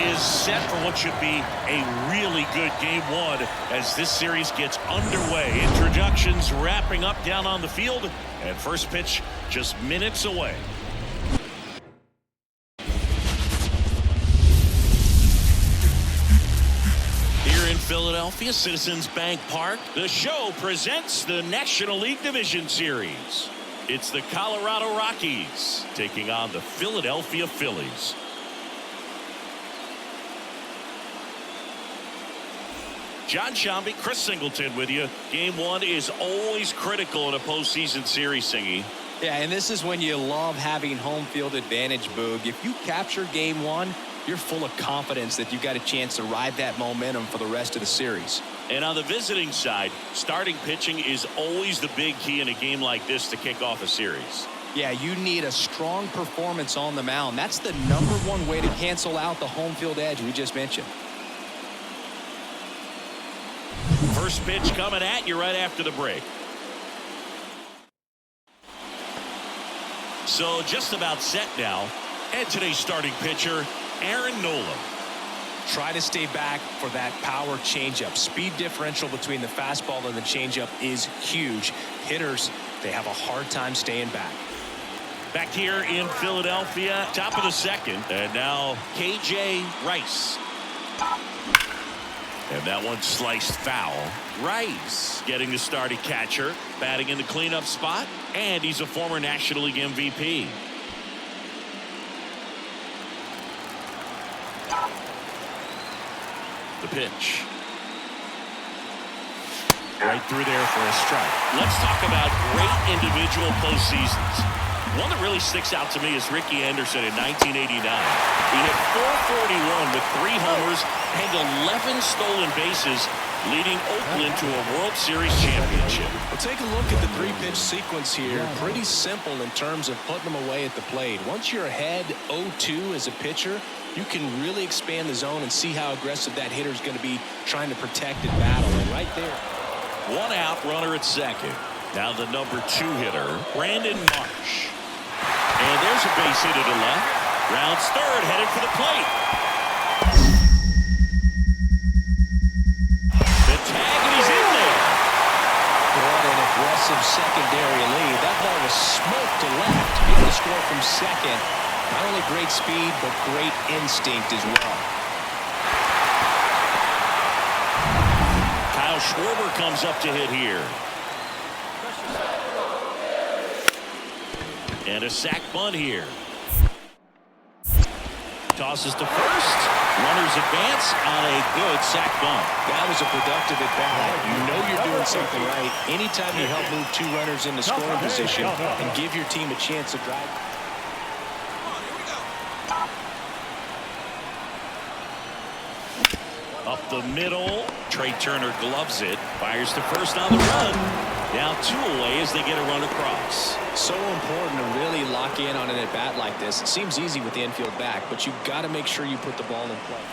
is set for what should be a really good game one as this series gets underway. Introductions wrapping up down on the field, and first pitch just minutes away. Here in Philadelphia, Citizens Bank Park, the show presents the National League Division Series. It's the Colorado Rockies taking on the Philadelphia Phillies. John Shambi, Chris Singleton with you. Game one is always critical in a postseason series, Singy. Yeah, and this is when you love having home field advantage, Boog. If you capture game one, you're full of confidence that you've got a chance to ride that momentum for the rest of the series. And on the visiting side, starting pitching is always the big key in a game like this to kick off a series. Yeah, you need a strong performance on the mound. That's the #1 way to cancel out the home field edge we just mentioned. First pitch coming at you right after the break. So just about set now. And today's starting pitcher, Aaron Nola. Try to stay back for that power changeup. Speed differential between the fastball and the changeup is huge. Hitters, they have a hard time staying back. Back here in Philadelphia, top of the second. And now KJ Rice. And that one sliced foul. Rice getting the starting catcher, batting in the cleanup spot, and he's a former National League MVP. The pitch. Right through there for a strike. Let's talk about great individual postseasons. One that really sticks out to me is Ricky Anderson in 1989. He hit .441 with 3 homers and 11 stolen bases, leading Oakland to a World Series championship. Well, take a look at the 3-pitch sequence here. Pretty simple in terms of putting them away at the plate. Once you're ahead 0-2 as a pitcher, you can really expand the zone and see how aggressive that hitter is going to be trying to protect and battle. And right there. 1 out, runner at second. Now the #2 hitter, Brandon Marsh. And there's a base hit to the left. Rounds third, headed for the plate. The tag, and he's in there. What an aggressive secondary lead. That ball was smoked to left. Getting the score from second. Not only great speed, but great instinct as well. Kyle Schwarber comes up to hit here. And a sac bunt here. Tosses to first. Runners advance on a good sac bunt. That was a productive at bat. You know you're doing something right anytime you help move 2 runners into scoring position and give your team a chance to drive. Up the middle. Trey Turner gloves it. Fires to first on the run. Now 2 away as they get a run across. So important to really lock in on an at-bat like this. It seems easy with the infield back, but you've got to make sure you put the ball in play.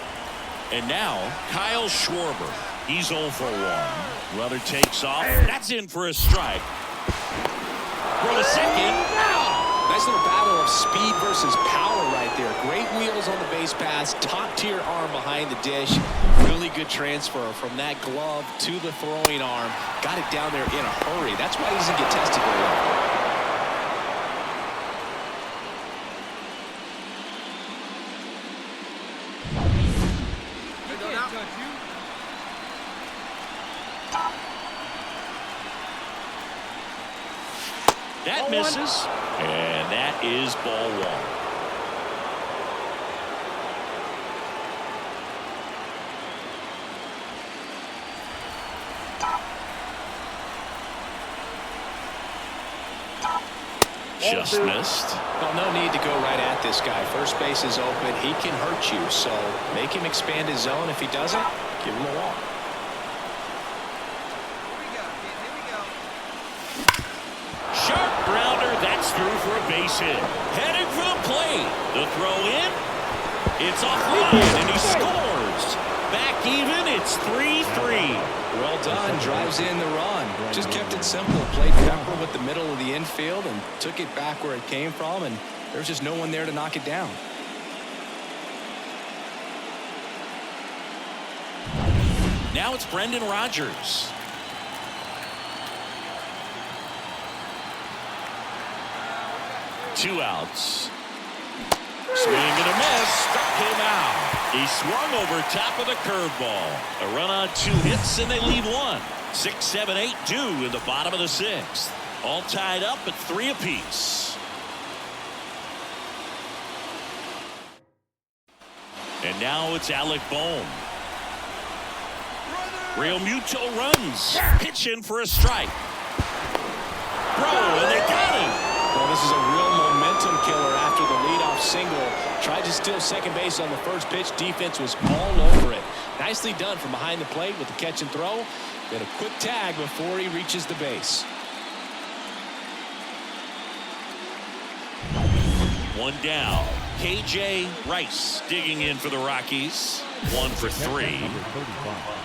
And now Kyle Schwarber. He's 0 for 1. Runner takes off. That's in for a strike. For the second. Nice little battle of speed versus power right there. Great wheels on the base pass. Top-tier arm behind the dish. Really good transfer from that glove to the throwing arm. Got it down there in a hurry. That's why he doesn't get tested very often. That misses, and that is ball 1. Just missed. Well, no need to go right at this guy. First base is open. He can hurt you, so make him expand his zone. If he doesn't, give him a walk. Sharp grounder, that's through for a base hit. Heading for the plate. The throw in. It's offline, and he scores. Back even, it's 3-3. Well done. Drives in the run. Just kept it simple. Played pepper with the middle of the infield and took it back where it came from, and there's just no one there to knock it down. Now it's Brendan Rodgers. Two outs. Swing and a miss. Struck him out. He swung over top of the curveball. A run on 2 hits, and they leave one. 6, 7, 8 due in the bottom of the 6th. All tied up at 3 apiece. And now it's Alec Bohm. Real Muto runs. Pitch in for a strike. Throw, and they got him. Well, this is a real momentum killer after the leadoff single. Tried to steal second base on the first pitch. Defense was all over it. Nicely done from behind the plate with the catch and throw. Get a quick tag before he reaches the base. One down. KJ Rice digging in for the Rockies. 1 for 3. KJ Rice.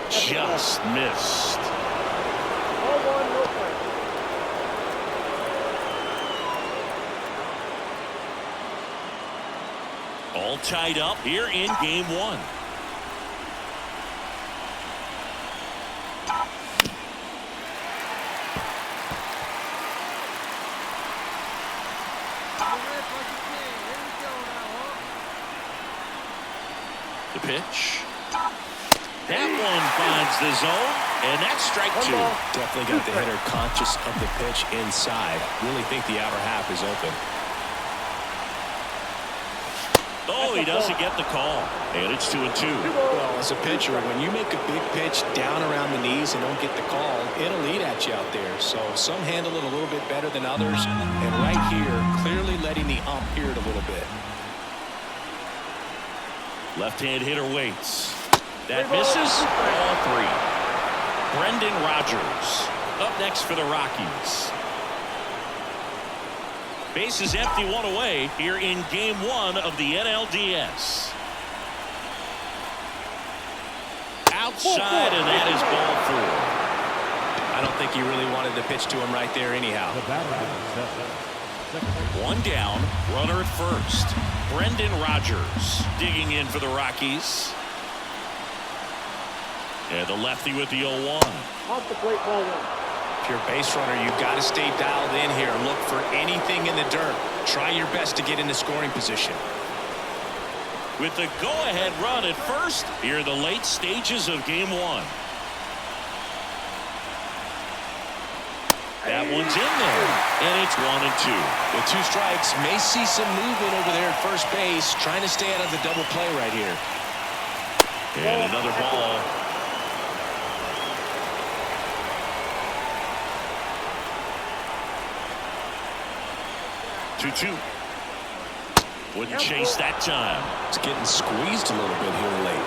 Just missed. All tied up here in game 1. The pitch. That one finds the zone, and that's strike 2. Definitely got the hitter conscious of the pitch inside. Really think the outer half is open. Oh, he doesn't get the call, and it's 2-2. Well, as a pitcher, when you make a big pitch down around the knees and don't get the call, it'll eat at you out there. So some handle it a little bit better than others, and right here, clearly letting the ump hear it a little bit. Left-hand hitter waits. That misses. All 3. Brendan Rodgers up next for the Rockies. Base is empty, 1 away here in game 1 of the NLDS. Outside, and that is ball 4. I don't think he really wanted to pitch to him right there anyhow. 1 down, runner at first. Brendan Rodgers digging in for the Rockies. And the lefty with the 0-1. Off the plate, ball 1. If you're a base runner, you've got to stay dialed in here. Look for anything in the dirt. Try your best to get into scoring position. With the go-ahead run at first, here are the late stages of game 1. That one's in there, and it's 1 and 2. With 2 strikes, may see some movement over there at first base, trying to stay out of the double play right here. And another ball. Two. Wouldn't chase that time. It's getting squeezed a little bit here late.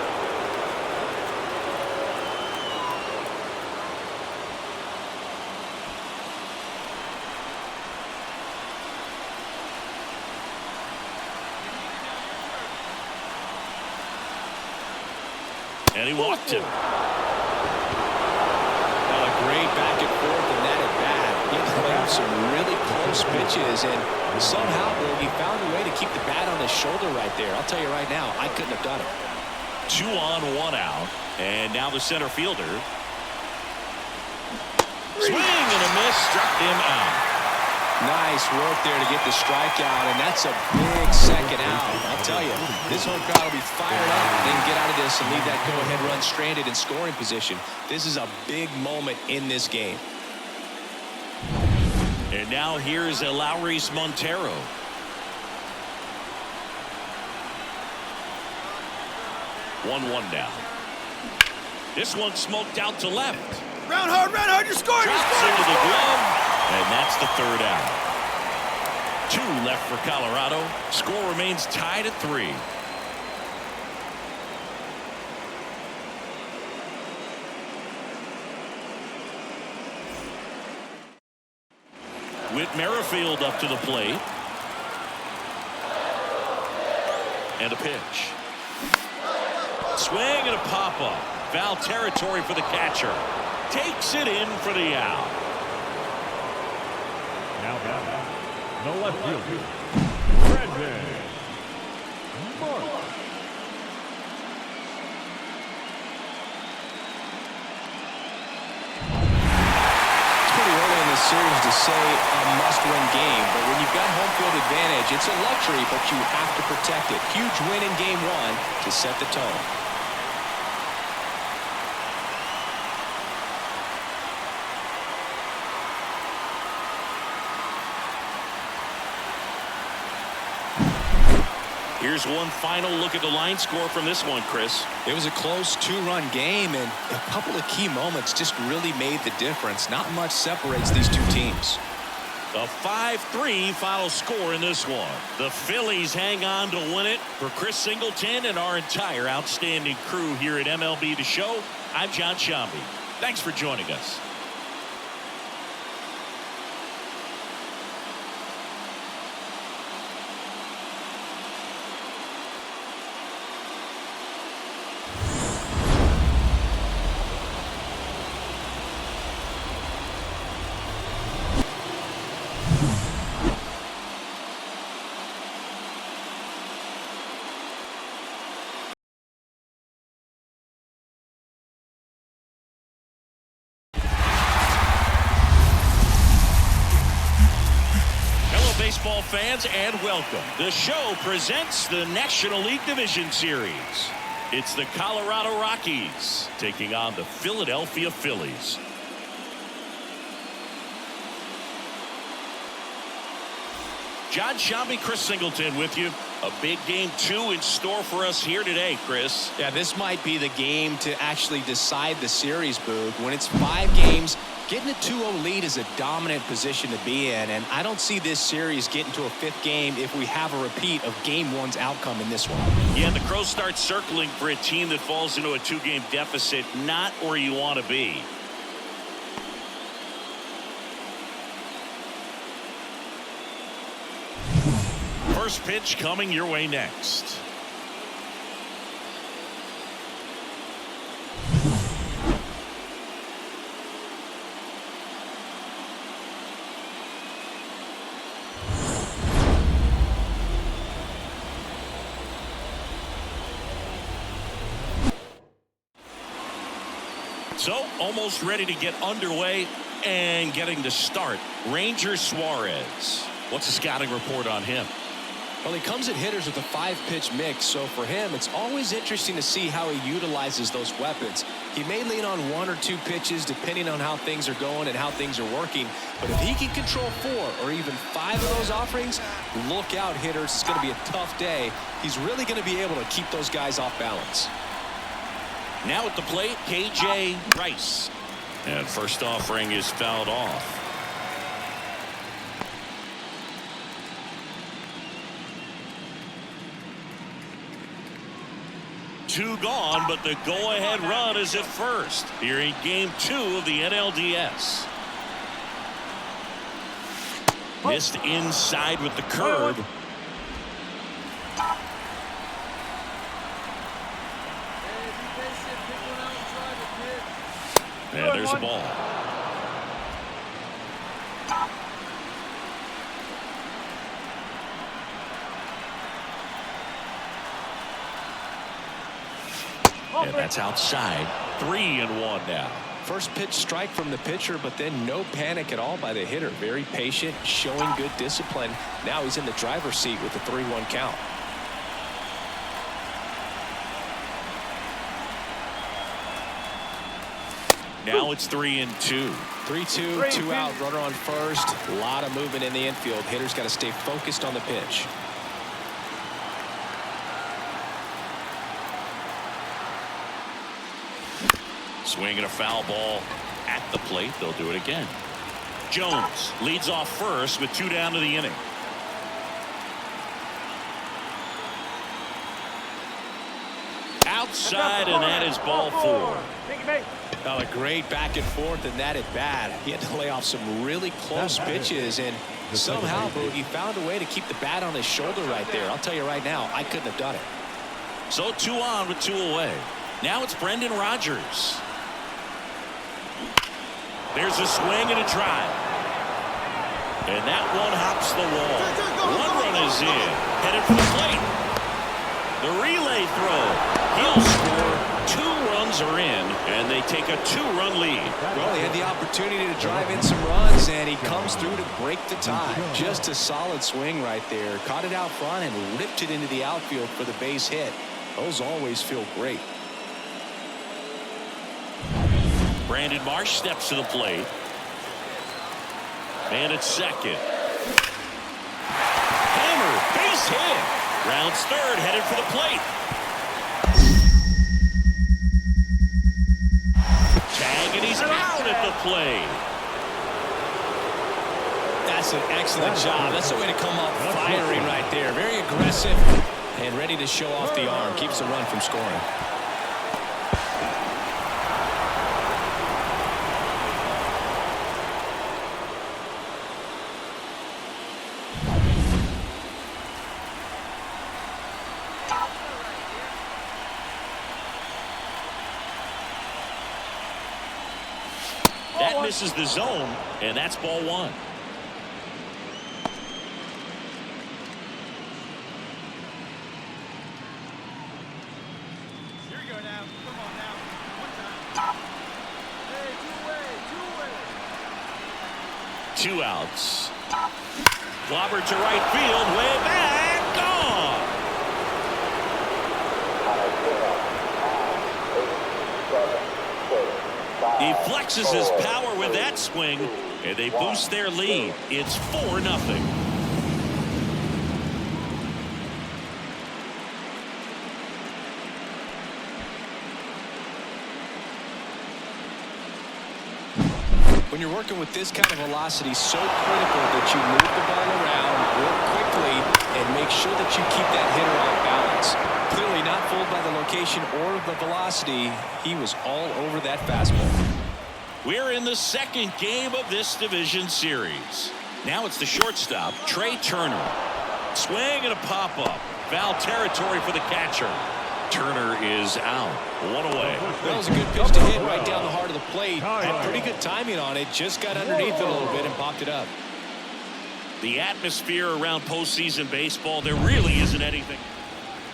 And he walked him. A great back and forth in that at bat. He played some really close pitches, and somehow he found a way to keep the bat on his shoulder right there. I'll tell you right now, I couldn't have done it. 2 on, 1 out, and now the center fielder. Swing and a miss, struck him out. Nice work there to get the strikeout, and that's a big second out. I'll tell you, this home crowd will be fired up and then get out of this and leave that go-ahead run stranded in scoring position. This is a big moment in this game. And now here's Elauris Montero. One now. This one smoked out to left. Round hard, you're scoring! Drops into the glove, and that's the 3rd out. 2 left for Colorado. Score remains tied at 3. Whit Merrifield up to the plate. And a pitch. Swing and a pop-up. Foul territory for the catcher. Takes it in for the out. Now, the left fielder, Series to say a must-win game, but when you've got home field advantage, it's a luxury, but you have to protect it. Huge win in game one to set the tone. Here's one final look at the line score from this one, Chris. It was a close two-run game, and a couple of key moments just really made the difference. Not much separates these two teams. A 5-3 final score in this one. The Phillies hang on to win it. For Chris Singleton and our entire outstanding crew here at MLB The Show, I'm John Shambi. Thanks for joining us. Baseball fans, and welcome. The show presents the National League Division Series. It's the Colorado Rockies taking on the Philadelphia Phillies. John Shambi, Chris Singleton with you. A big game two in store for us here today, Chris. Yeah, this might be the game to actually decide the series, Boog. When it's 5 games, getting a 2-0 lead is a dominant position to be in, and I don't see this series getting to a 5th game if we have a repeat of game 1's outcome in this one. Yeah, the Crows start circling for a team that falls into a 2-game deficit, not where you want to be. First pitch coming your way next. So, almost ready to get underway and getting to start. Ranger Suarez. What's the scouting report on him? Well, he comes at hitters with a 5-pitch mix, so for him, it's always interesting to see how he utilizes those weapons. He may lean on 1 or 2 pitches depending on how things are going and how things are working, but if he can control 4 or even 5 of those offerings, look out, hitters. It's going to be a tough day. He's really going to be able to keep those guys off balance. Now at the plate, KJ Rice. And first offering is fouled off. Two gone, but the go-ahead run is at first here in game 2 of the NLDS. Missed inside with the curve. And there's a ball. And that's outside. 3-1 now. First pitch strike from the pitcher, but then no panic at all by the hitter. Very patient, showing good discipline. Now he's in the driver's seat with the 3-1 count. Now it's 3-2. 3-2, 2 out, runner on first. A lot of movement in the infield. Hitter's got to stay focused on the pitch. Swinging a foul ball at the plate. They'll do it again. Jones leads off first with 2 down to the inning. Outside, and that is ball 4. A great back and forth, and that at bat. He had to lay off some really close pitches, and somehow he found a way to keep the bat on his shoulder right there. I'll tell you right now, I couldn't have done it. So 2 on with 2 away. Now it's Brendan Rodgers. There's a swing and a drive. And that one hops the wall. One run is in. Headed for the plate. The relay throw. He'll score. 2 runs are in, and they take a 2-run lead. Well, he had the opportunity to drive in some runs, and he comes through to break the tie. Just a solid swing right there. Caught it out front and ripped it into the outfield for the base hit. Those always feel great. Brandon Marsh steps to the plate. And at second. Hammer, base hit. Rounds third, headed for the plate. Tag, and he's out at the plate. That's an excellent job. That's the way to come up firing right there. Very aggressive and ready to show off the arm. Keeps the run from scoring. That misses the zone, and that's ball 1. Here we go now. Come on now. One time. Hey, two away. 2 outs. Clobber to right field, way back, gone. He flexes his power with that swing, and they boost their lead. It's 4-0. When you're working with this kind of velocity, so critical that you move the ball around, work quickly, and make sure that you keep that hitter off balance. Clearly not fooled by the location or the velocity. He was all over that fastball. We're in the second game of this division series. Now it's the shortstop, Trey Turner. Swing and a pop-up. Foul territory for the catcher. Turner is out. 1 away. That was a good pitch to hit right down the heart of the plate. Had pretty good timing on it. Just got underneath it a little bit and popped it up. The atmosphere around postseason baseball, there really isn't anything.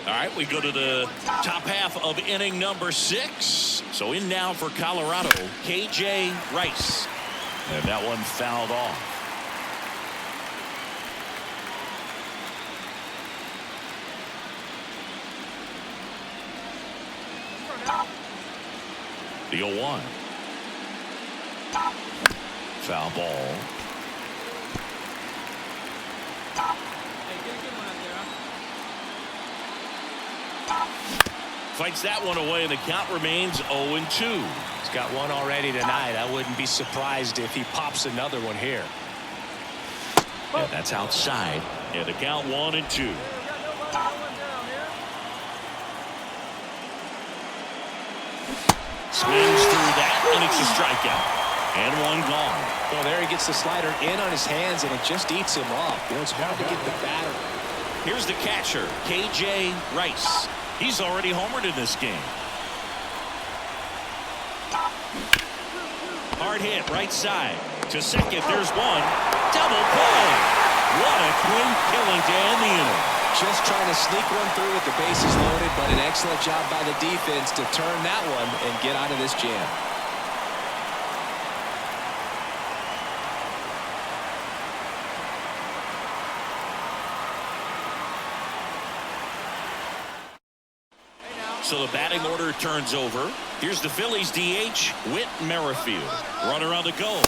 All right, we go to the top half of inning number 6. So in now for Colorado, KJ Rice. And that one fouled off. The 0-1. Foul ball. Fights that one away, and the count remains 0-2. He's got one already tonight. I wouldn't be surprised if he pops another one here. Yeah, that's outside. Yeah, the count 1-2. Swings through that, and it's a strikeout. And one gone. Well, there he gets the slider in on his hands, and it just eats him up. You know, it's hard to get the batter. Here's the catcher, KJ Rice. He's already homered in this game. Hard hit, right side. To second, there's one. Double play. What a clean killing to end the inning. Just trying to sneak one through with the bases loaded, but an excellent job by the defense to turn that one and get out of this jam. So the batting order turns over. Here's the Phillies DH, Whit Merrifield. Runner on the go.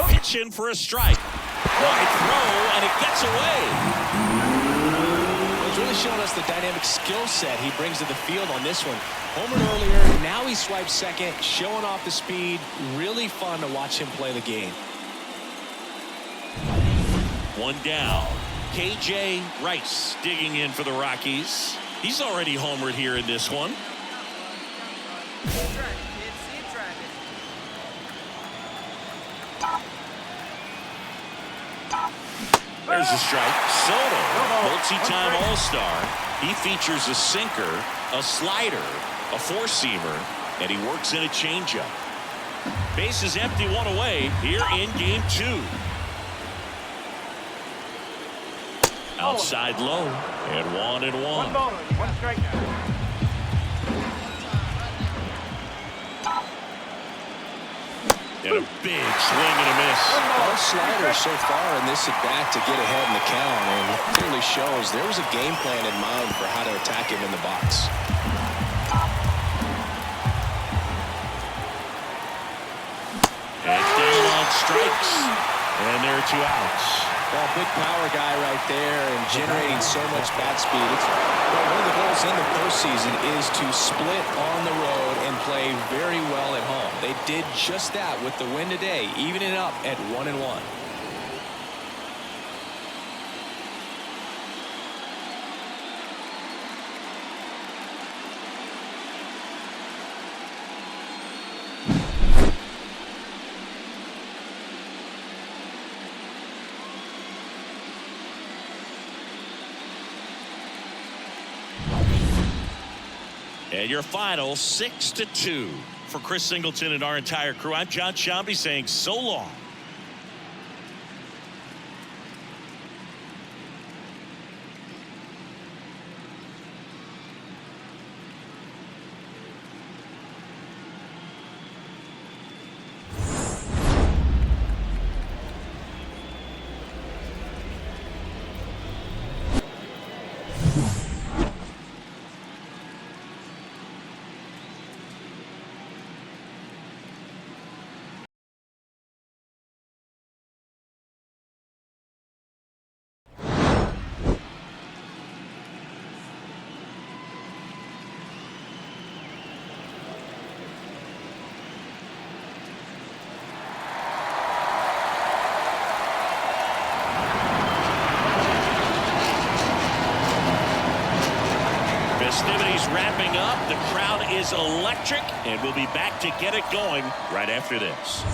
Pitch in for a strike. Wide throw, and it gets away. He's really showing us the dynamic skill set he brings to the field on this one. Homered earlier, now he swipes second, showing off the speed. Really fun to watch him play the game. One down. KJ Rice digging in for the Rockies. He's already homered here in this one. There's a strike. Soto, multi-time All-Star. He features a sinker, a slider, a four-seamer, and he works in a changeup. Base is empty, one away here in game 2. Outside low. And 1-1. One ball, one strikeout. And a big swing and a miss. All sliders so far in this at-bat to get ahead in the count, and it clearly shows there was a game plan in mind for how to attack him in the box. And down on strikes. And there are 2 outs. Well, big power guy right there and generating so much bat speed. One of the goals in the postseason is to split on the road and play very well at home. They did just that with the win today, evening it up at 1-1. And your final 6-2 for Chris Singleton and our entire crew. I'm John Shambi saying so long. Festivities wrapping up. The crowd is electric, and we'll be back to get it going right after this.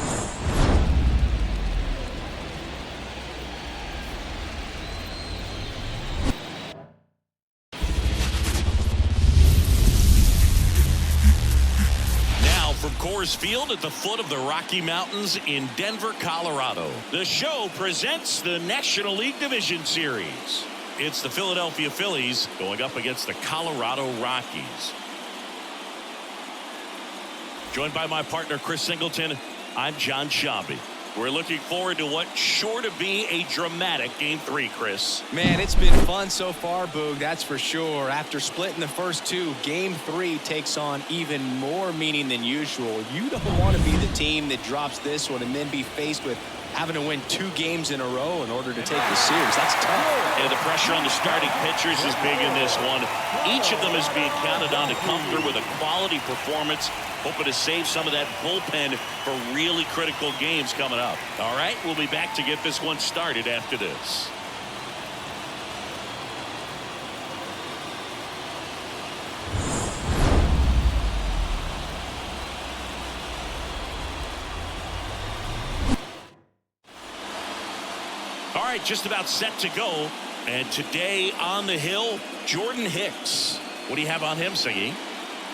Now from Coors Field at the foot of the Rocky Mountains in Denver, Colorado, the show presents the National League Division Series. It's the Philadelphia Phillies going up against the Colorado Rockies. Joined by my partner, Chris Singleton, I'm John Shambi. We're looking forward to what's sure to be a dramatic Game 3, Chris. Man, it's been fun so far, Boog, that's for sure. After splitting the first 2, Game 3 takes on even more meaning than usual. You don't want to be the team that drops this one and then be faced with having to win 2 games in a row in order to take the series. That's tough. And the pressure on the starting pitchers is big in this one. Each of them is being counted on to come through with a quality performance, hoping to save some of that bullpen for really critical games coming up. All right, we'll be back to get this one started after this. All right, just about set to go. And today on the hill, Jordan Hicks. What do you have on him, Siggy?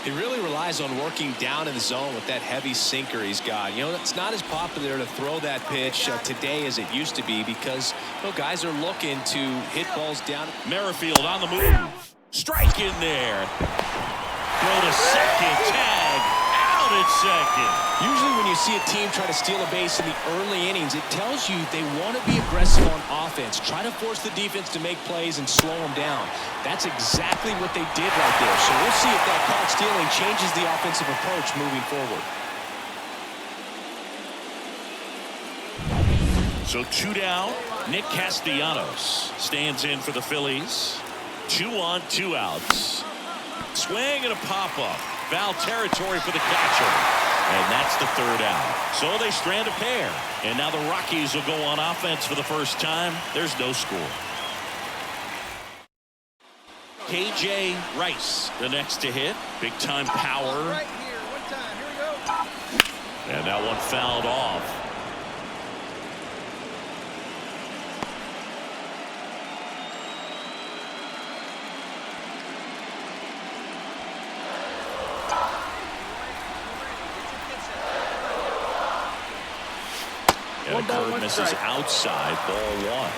He really relies on working down in the zone with that heavy sinker he's got. You know, it's not as popular to throw that pitch today as it used to be because, you know, guys are looking to hit balls down. Merrifield on the move. Strike in there. Throw to second. Tag out at second. Usually when you see a team try to steal a base in the early innings, it tells you they want to be aggressive on offense. Try to force the defense to make plays and slow them down. That's exactly what they did right there. So we'll see if that caught stealing changes the offensive approach moving forward. So 2 down. Nick Castellanos stands in for the Phillies. 2 on, 2 outs. Swing and a pop-up. Foul territory for the catcher. And that's the 3rd out. So they strand a pair. And now the Rockies will go on offense for the first time. There's no score. KJ Rice, the next to hit. Big time power. Right here, one time. Here we go. And that one fouled off. And a curve misses outside, ball 1.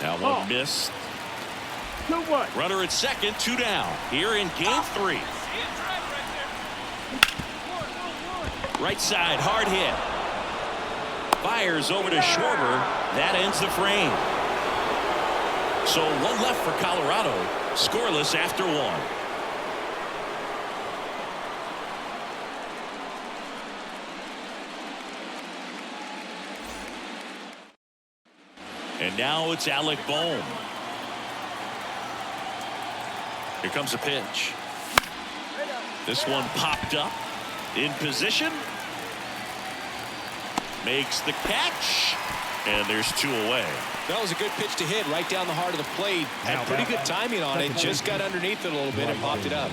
That one missed. 2-1. Runner at second, 2 down. Here in game 3. Right side, hard hit. Fires over to Schwarber. That ends the frame. So 1 left for Colorado. Scoreless after 1. And now it's Alec Bohm. Here comes a pitch. This one popped up. In position. Makes the catch. And there's 2 away. That was a good pitch to hit right down the heart of the plate. Had pretty good timing on it. Just got underneath it a little bit and popped it up.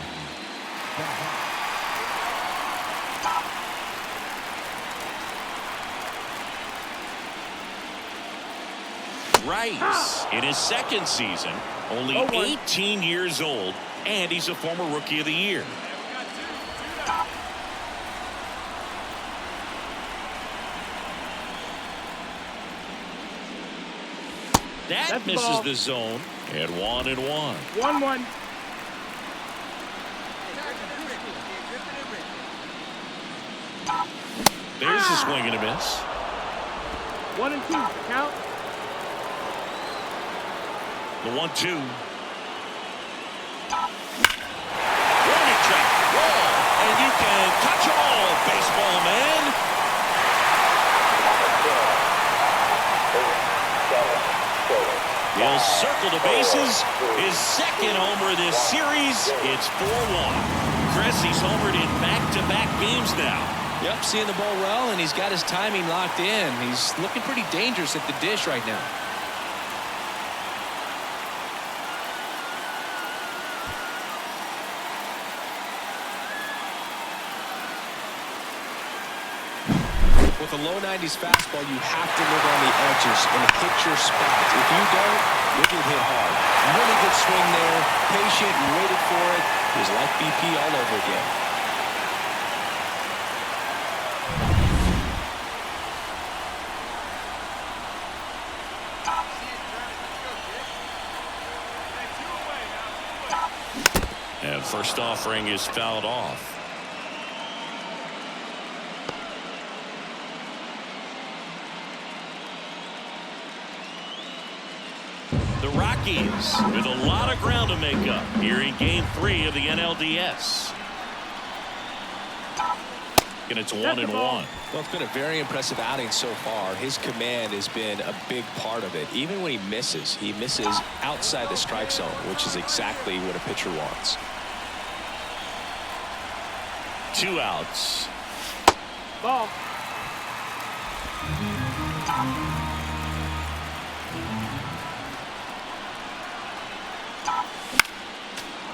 Rice in his second season, only 18 years old, and he's a former Rookie of the Year. That misses the zone at 1-1. 1-1. There's a swing and a miss. 1-2. Count. The 1-2. Warning track. Whoa. And you can touch them all, baseball man. He'll circle the bases. His second homer this series. It's 4-1. Chris, he's homered in back-to-back games now. Yep, seeing the ball well, and he's got his timing locked in. He's looking pretty dangerous at the dish right now. With a low 90s fastball, you have to live on the edges and hit your spots. If you don't, you'll get hit hard. Really good swing there, patient, waited for it. It was like BP all over again. And first offering is fouled off. The Rockies with a lot of ground to make up here in game 3 of the NLDS. And it's 1-1. Well, it's been a very impressive outing so far. His command has been a big part of it. Even when he misses outside the strike zone, which is exactly what a pitcher wants. 2 outs. Ball.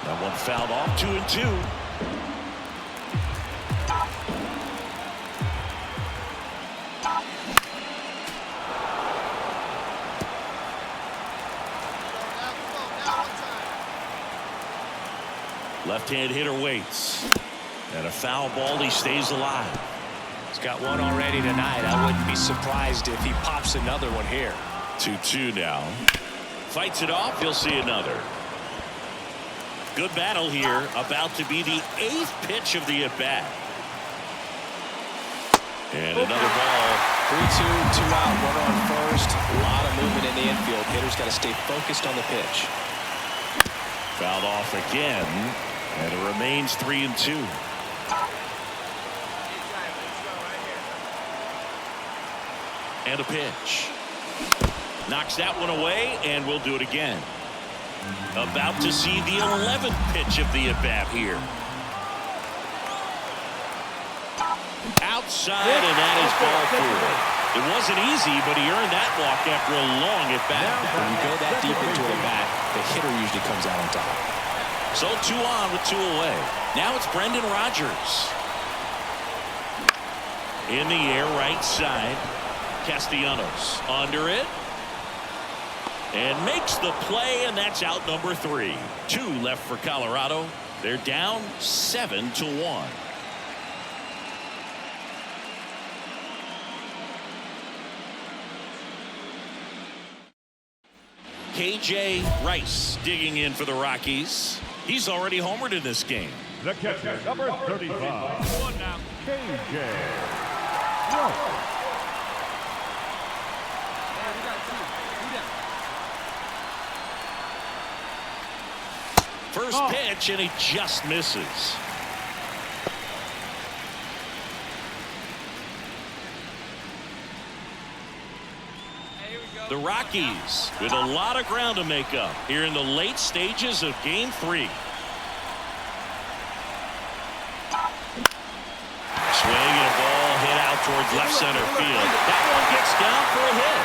That one fouled off. 2-2. Left-hand hitter waits. And a foul ball. He stays alive. He's got one already tonight. I wouldn't be surprised if he pops another one here. 2-2 now. Fights it off. He'll see another. Good battle here. About to be the 8th pitch of the at-bat. And another ball. 3-2, 2 out, runner on first. A lot of movement in the infield. Hitter's got to stay focused on the pitch. Fouled off again. And it remains 3-2. And a pitch. Knocks that one away, and we'll do it again. About to see the 11th pitch of the at-bat here. Outside, and that is ball 4. It wasn't easy, but he earned that walk after a long at-bat. When you go that deep into a bat, the hitter usually comes out on top. So 2 on with 2 away. Now it's Brendan Rodgers. In the air, right side. Castellanos under it. And makes the play, and that's out number 3. 2 left for Colorado. They're down 7-1. KJ Rice digging in for the Rockies. He's already homered in this game. The catcher, number 35, One now. KJ Rice. Hey, we got two. Who down? First pitch, and he just misses. Hey, here we go. The Rockies with a lot of ground to make up here in the late stages of Game 3. Swing and a ball hit out towards left center field. That one gets down for a hit.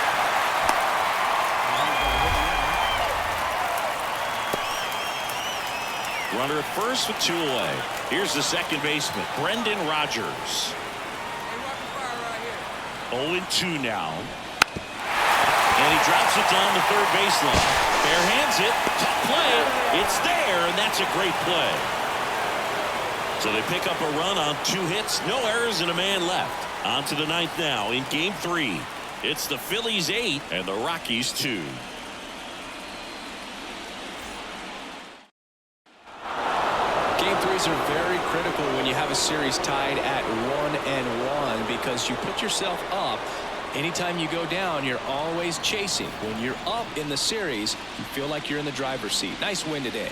Runner at first with 2 away. Here's the second baseman, Brendan Rodgers. Hey, Rocky Fire right here. 0-2 now. And he drops it down the third baseline. Bare hands it. Tough play. It's there, and that's a great play. So they pick up a run on 2 hits. No errors and a man left. On to the 9th now in Game 3. It's the Phillies 8 and the Rockies 2. Game threes are very critical when you have a series tied at 1-1 because you put yourself up. Anytime you go down, you're always chasing. When you're up in the series, you feel like you're in the driver's seat. Nice win today.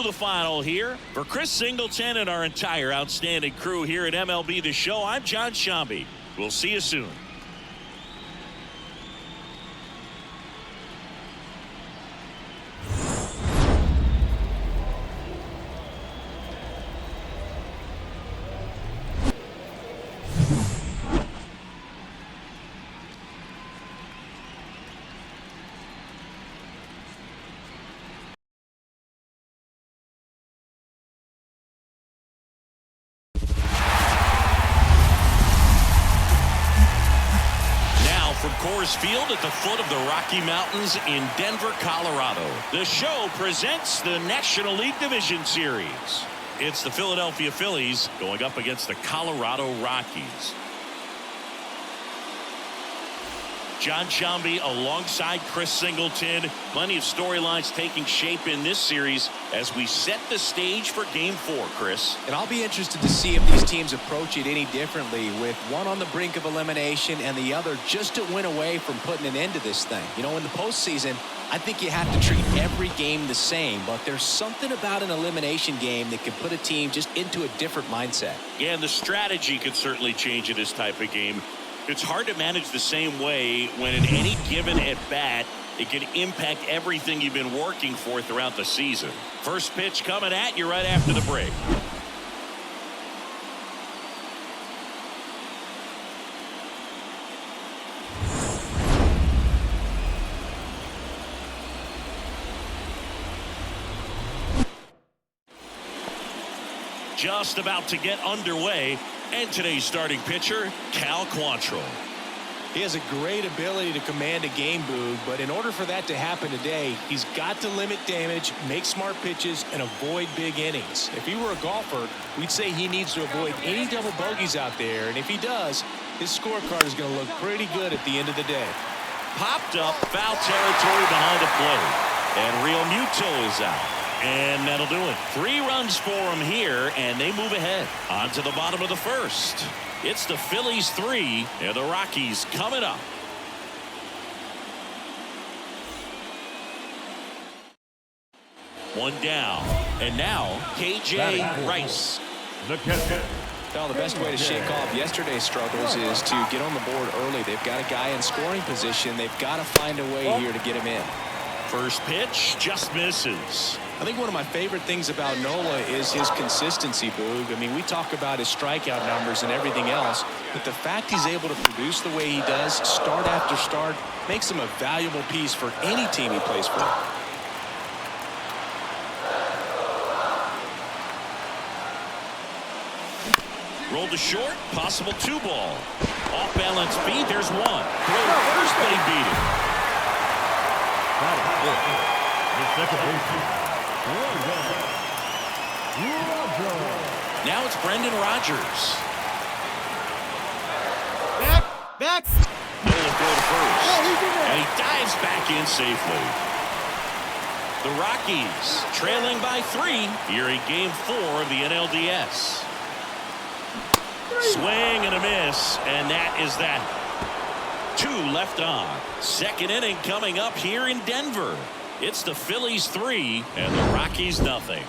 The final here for Chris Singleton and our entire outstanding crew here at MLB The Show. I'm John Shambi. We'll see you soon. Coors Field at the foot of the Rocky Mountains in Denver, Colorado. The show presents the National League Division Series. It's the Philadelphia Phillies going up against the Colorado Rockies. John Shambi alongside Chris Singleton. Plenty of storylines taking shape in this series as we set the stage for Game 4, Chris. And I'll be interested to see if these teams approach it any differently, with one on the brink of elimination and the other just a win away from putting an end to this thing. You know, in the postseason, I think you have to treat every game the same, but there's something about an elimination game that can put a team just into a different mindset. Yeah, and the strategy can certainly change in this type of game. It's hard to manage the same way when in any given at-bat, it can impact everything you've been working for throughout the season. First pitch coming at you right after the break. Just about to get underway. And today's starting pitcher, Cal Quantrill. He has a great ability to command a game, Boog, but in order for that to happen today, he's got to limit damage, make smart pitches, and avoid big innings. If he were a golfer, we'd say he needs to avoid any double bogeys out there, and if he does, his scorecard is going to look pretty good at the end of the day. Popped up, foul territory behind the plate. And Real Muto is out. And that'll do it. 3 runs for them here, and they move ahead. On to the bottom of the first. It's the Phillies 3, and the Rockies coming up. One down. And now, KJ Rice. The catcher. Well, the best way to shake off yesterday's struggles is to get on the board early. They've got a guy in scoring position. They've got to find a way here to get him in. First pitch just misses. I think one of my favorite things about Nola is his consistency, Boog. I mean, we talk about his strikeout numbers and everything else, but the fact he's able to produce the way he does, start after start, makes him a valuable piece for any team he plays for. Rolled to short, possible 2-ball. Off-balance speed, there's one. Throw to first, but he beat it. The second baseman. Now it's Brendan Rodgers. Back. Nola throw to first. And he dives back in safely. The Rockies trailing by 3 here in Game 4 of the NLDS. Swing and a miss, and that is that. 2 left on. Second inning coming up here in Denver. It's the Phillies 3 and the Rockies nothing.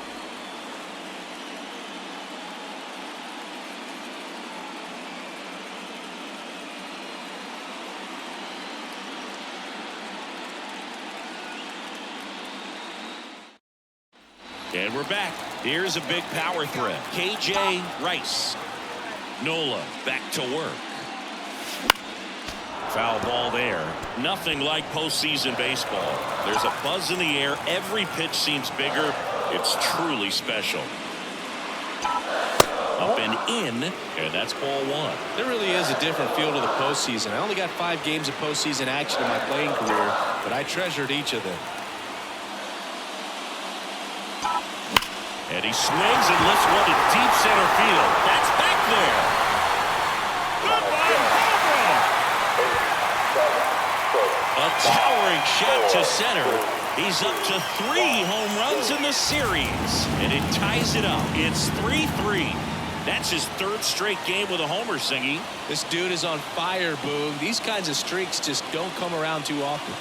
And we're back. Here's a big power threat. KJ Rice. Nola back to work. Foul ball there. Nothing like postseason baseball. There's a buzz in the air. Every pitch seems bigger. It's truly special. Up and in, and that's ball 1. There really is a different feel to the postseason. I only got 5 games of postseason action in my playing career, but I treasured each of them. And he swings and lifts one to deep center field. That's back there. A towering shot to center. He's up to 3 home runs in the series. And it ties it up. It's 3-3. That's his 3rd straight game with a homer, Singy. This dude is on fire, Boog. These kinds of streaks just don't come around too often.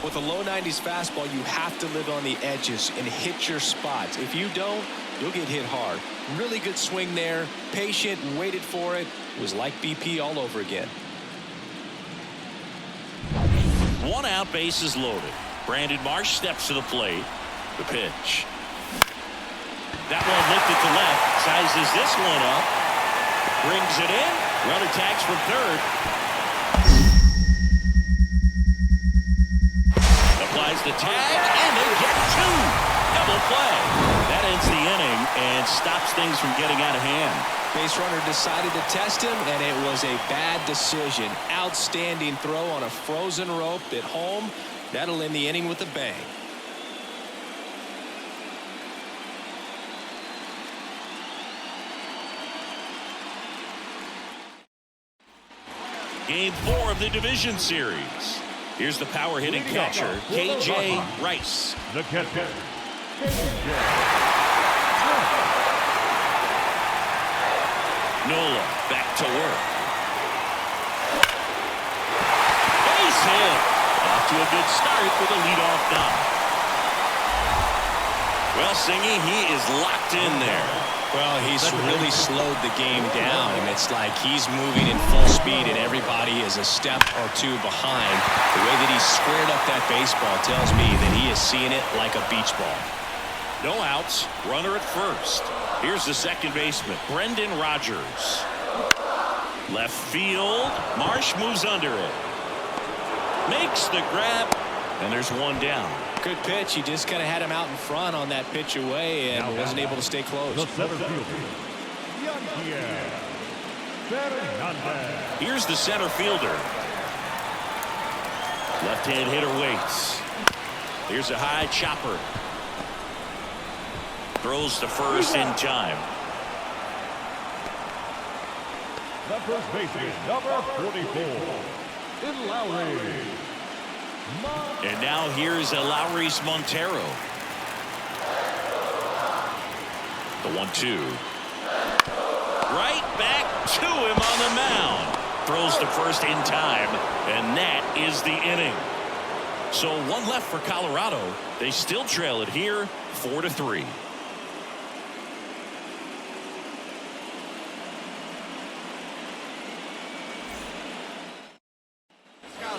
With a low 90s fastball, you have to live on the edges and hit your spots. If you don't, you'll get hit hard. Really good swing there. Patient, waited for it. It was like BP all over again. 1 out, bases loaded. Brandon Marsh steps to the plate. The pitch. That one lifted to left. Sizes this one up. Brings it in. Runner tags from third. Applies the tag, and they get 2. Double play. That ends the inning and stops things from getting out of hand. Base runner decided to test him, and it was a bad decision. Outstanding throw on a frozen rope at home. That'll end the inning with a bang. Game 4 of the division series. Here's the power hitting catcher, KJ Rice. The catcher. Nola back to work. Base hit. Off to a good start with a leadoff knock. Well, Singy, he is locked in there. Well, he's really slowed the game down, and it's like he's moving in full speed, and everybody is a step or 2 behind. The way that he's squared up that baseball tells me that he is seeing it like a beach ball. No outs, runner at first. Here's the second baseman, Brendan Rodgers. Left field, Marsh moves under it. Makes the grab, and there's 1 down. Good pitch. He just kind of had him out in front on that pitch away and wasn't able to stay close. The center fielder. Here's the center fielder. Left-hand hitter waits. Here's a high chopper. Throws to first in time. The first baseman, number 44, in Lowry. And now here's Lowry's Montero. The 1-2. Right back to him on the mound. Throws to first in time, and that is the inning. So 1 left for Colorado. They still trail it here, 4-3.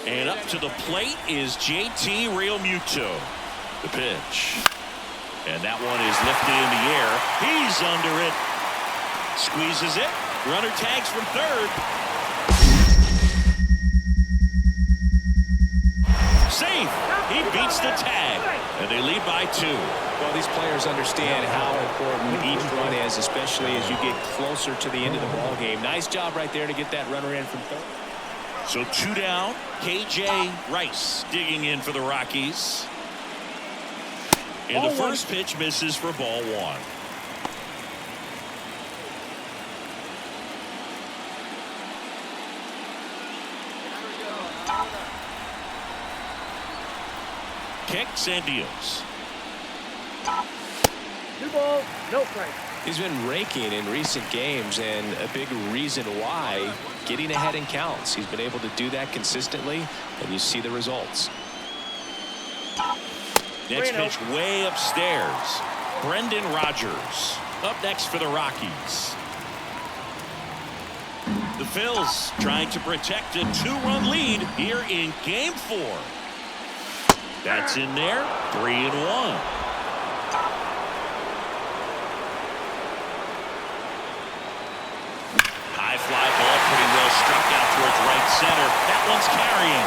And up to the plate is JT Realmuto. The pitch. And that one is lifted in the air. He's under it. Squeezes it. Runner tags from third. Safe. He beats the tag. And they lead by 2. Well, these players understand how important each run is, especially as you get closer to the end of the ball game. Nice job right there to get that runner in from third. So 2 down. KJ Rice digging in for the Rockies. And the first pitch misses for ball 1. Kicks and deals. New ball, no strike. He's been raking in recent games, and a big reason why, getting ahead in counts. He's been able to do that consistently, and you see the results. Next pitch way upstairs. Brendan Rodgers up next for the Rockies. The Phillies trying to protect a 2-run lead here in Game 4. That's in there. 3-1. High fly ball, pretty well struck out towards right center. That one's carrying.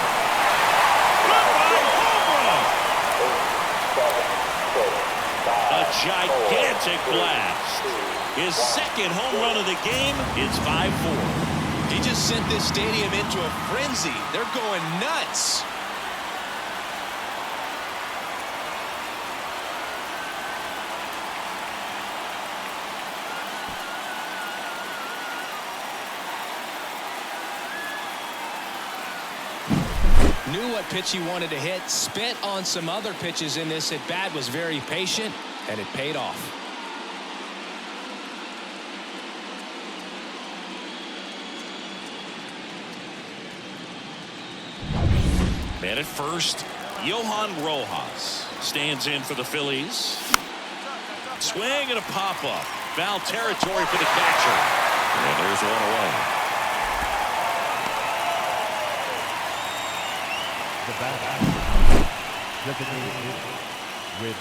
A gigantic blast. His second home run of the game. It's 5-4. He just sent this stadium into a frenzy. They're going nuts. Knew what pitch he wanted to hit, spent on some other pitches in this at bat, was very patient, and it paid off. Man at first, Johan Rojas stands in for the Phillies. Swing and a pop-up. Foul territory for the catcher. And there's one away. The bat designated with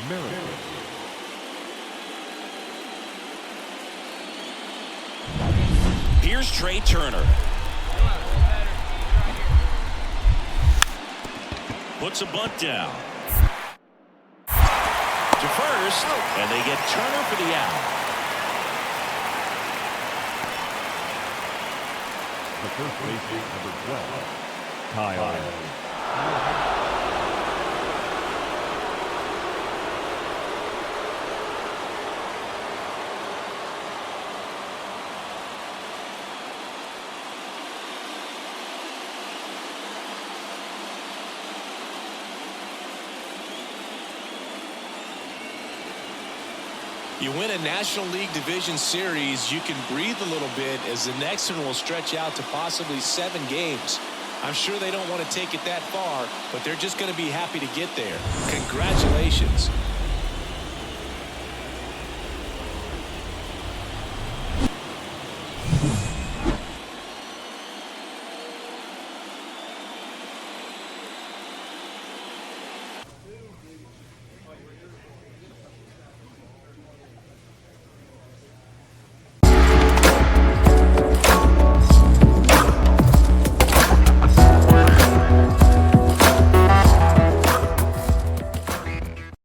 Miracle. Here's Trey Turner. Puts a bunt down. To first, and they get Turner for the out. The first baseman, number 12. Kyle. You win a National League Division Series, you can breathe a little bit as the next one will stretch out to possibly 7 games. I'm sure they don't want to take it that far, but they're just going to be happy to get there. Congratulations.